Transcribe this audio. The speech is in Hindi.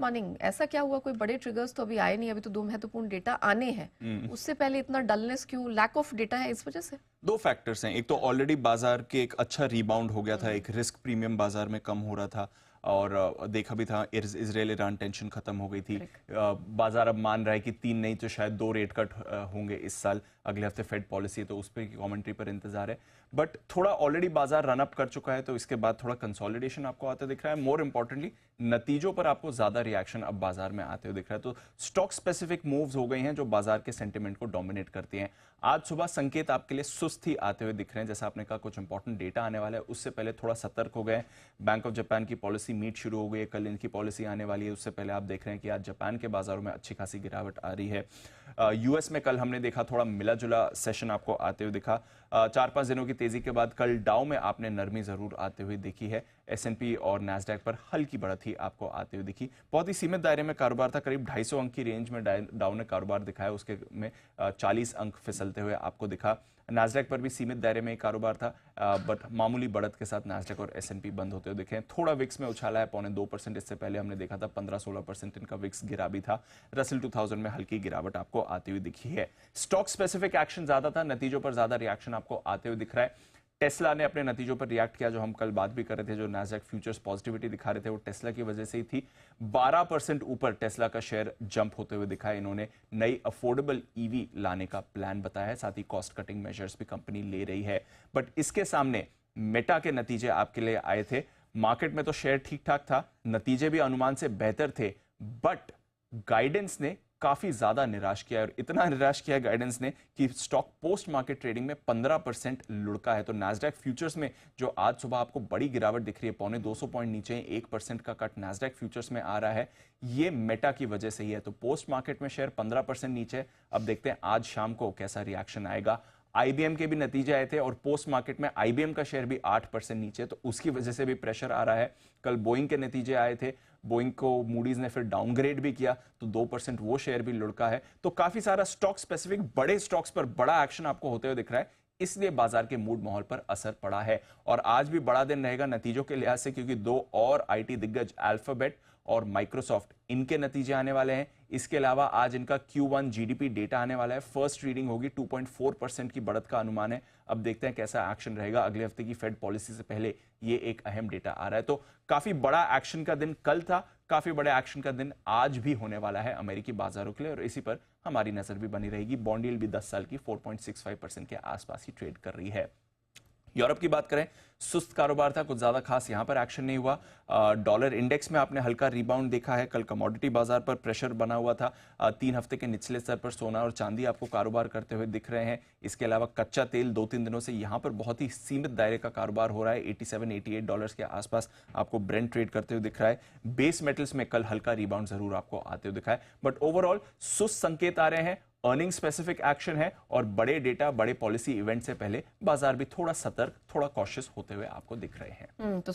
मॉर्निंग, ऐसा क्या हुआ? कोई बड़े ट्रिगर्स तो अभी आए नहीं, अभी तो 2 महत्वपूर्ण डेटा आने हैं, उससे पहले इतना डलनेस क्यों? लैक ऑफ डेटा है इस वजह से? दो फैक्टर्स हैं। एक तो ऑलरेडी बाजार के एक अच्छा रीबाउंड हो गया था, एक रिस्क प्रीमियम बाजार में कम हो रहा था, और देखा भी था इजराइल ईरान टेंशन खत्म हो गई थी। बाजार अब मान रहा है कि 3 नहीं तो शायद 2 रेट कट होंगे इस साल, अगले हफ्ते फेड पॉलिसी है तो उस पर कमेंट्री पर इंतजार है। बट थोड़ा ऑलरेडी बाजार रन अप कर चुका है, तो इसके बाद थोड़ा कंसोलिडेशन आपको आते दिख रहा है। मोर इंपॉर्टेंटली नतीजों पर आपको ज्यादा रिएक्शन अब बाजार में आते हुए दिख रहा है। तो स्टॉक स्पेसिफिक मूव्स हो गई हैं जो बाजार के सेंटिमेंट को डोमिनेट करती हैं। आज सुबह संकेत आपके लिए सुस्त ही आते हुए दिख रहे हैं। जैसा आपने कहा कुछ इंपॉर्टेंट डेटा आने वाला है, उससे पहले थोड़ा सतर्क हो गए। बैंक ऑफ जापान की पॉलिसी मीट शुरू हो गई है, कल इनकी पॉलिसी आने वाली है। उससे पहले आप देख रहे हैं कि आज जापान के बाजारों में अच्छी खासी गिरावट आ रही है। यूएस में कल हमने देखा थोड़ा मिला जुला सेशन आपको आते हुए दिखा। 4-5 दिनों की तेजी के बाद कल डाउ में आपने नरमी जरूर आते हुए देखी है। एसएनपी और नैस्डैक पर हल्की बढ़त ही आपको आते हुए दिखी। बहुत ही सीमित दायरे में कारोबार था, करीब 250 अंक की रेंज में डाउ ने कारोबार दिखाया, उसके में 40 अंक फिसलते हुए आपको दिखा। नैस्डैक पर भी सीमित दायरे में कारोबार था, बट मामूली बढ़त के साथ नैस्डैक और एसएनपी बंद होते हुए दिखे। थोड़ा विक्स में उछाला है 0.25%, इससे पहले हमने देखा था 15-16% इनका विक्स गिरा भी था। रसेल 2000 में हल्की गिरावट आपको आती हुई दिखी है। स्टॉक स्पेसिफिक एक्शन ज्यादा था, नतीजों पर ज्यादा रिएक्शन आपको आते हुए दिख रहा है। टेस्ला ने अपने नतीजों पर रिएक्ट किया, जो हम कल बात भी कर रहे थे, जो नैस्डैक फ्यूचर्स पॉजिटिविटी दिखा रहे थे वो टेस्ला की वजह से ही थी। 12% ऊपर टेस्ला का शेयर जंप होते हुए दिखा है। इन्होंने नई अफोर्डेबल ईवी लाने का प्लान बताया है, साथ ही कॉस्ट कटिंग मेजर्स भी कंपनी ले रही है। बट इसके सामने मेटा के नतीजे आपके लिए आए थे। मार्केट में तो शेयर ठीक ठाक था, नतीजे भी अनुमान से बेहतर थे, बट गाइडेंस ने काफी ज्यादा निराश किया, और इतना निराश किया गाइडेंस ने कि स्टॉक पोस्ट मार्केट ट्रेडिंग में 15% लुढ़का है। तो नैस्डैक फ्यूचर्स में जो आज सुबह आपको बड़ी गिरावट दिख रही है, 250 पॉइंट नीचे 1% का कट नैस्डैक फ्यूचर्स में आ रहा है, ये मेटा की वजह से ही है। तो पोस्ट मार्केट में शेयर 15% नीचे। अब देखते हैं आज शाम को कैसा रिएक्शन आएगा। आईबीएम के भी नतीजे आए थे और पोस्ट मार्केट में आईबीएम का शेयर भी 8% नीचे, तो उसकी वजह से भी प्रेशर आ रहा है। कल बोइंग के नतीजे आए थे, बोइंग को मूडीज ने फिर डाउनग्रेड भी किया, तो 2% वो शेयर भी लुढ़का है। तो काफी सारा स्टॉक स्पेसिफिक बड़े स्टॉक्स पर बड़ा एक्शन आपको होते हुए दिख रहा है, इसलिए बाजार के मूड माहौल पर असर पड़ा है। और आज भी बड़ा दिन रहेगा नतीजों के लिहाज से, क्योंकि 2 और आईटी दिग्गज अल्फाबेट और माइक्रोसॉफ्ट, इनके नतीजे आने वाले हैं। इसके अलावा आज इनका Q1 जीडीपी डेटा आने वाला है। फर्स्ट रीडिंग होगी, 2.4% की बढ़त का अनुमान है। अब देखते हैं कैसा एक्शन रहेगा। अगले हफ्ते की फेड पॉलिसी से पहले ये एक अहम डेटा आ रहा है। तो काफी बड़ा एक्शन का दिन कल था, काफी बड़े एक्शन का दिन आज भी होने वाला है अमेरिकी बाजारों के लिए, और इसी पर हमारी नजर भी बनी रहेगी। बॉन्ड यील्ड भी 10 साल की 4.65% के आसपास ही ट्रेड कर रही है। यूरोप की बात करें, सुस्त कारोबार था, कुछ ज्यादा खास यहां पर एक्शन नहीं हुआ। डॉलर इंडेक्स में आपने हल्का रिबाउंड देखा है। कल कमोडिटी बाजार पर प्रेशर बना हुआ था। 3 हफ्ते के निचले स्तर पर सोना और चांदी आपको कारोबार करते हुए दिख रहे हैं। इसके अलावा कच्चा तेल 2-3 दिनों से यहां पर बहुत ही सीमित दायरे का कारोबार हो रहा है। $87-88 के आसपास आपको ब्रेंट ट्रेड करते हुए दिख रहा है। बेस मेटल्स में कल हल्का रिबाउंड जरूर आपको आते हुए दिखा है, बट ओवरऑल सुस्त संकेत आ रहे हैं। अर्निंग स्पेसिफिक एक्शन है, और बड़े डेटा, बड़े पॉलिसी इवेंट से पहले बाजार भी थोड़ा सतर्क, थोड़ा कॉशियस होते हुए आपको दिख रहे हैं। तो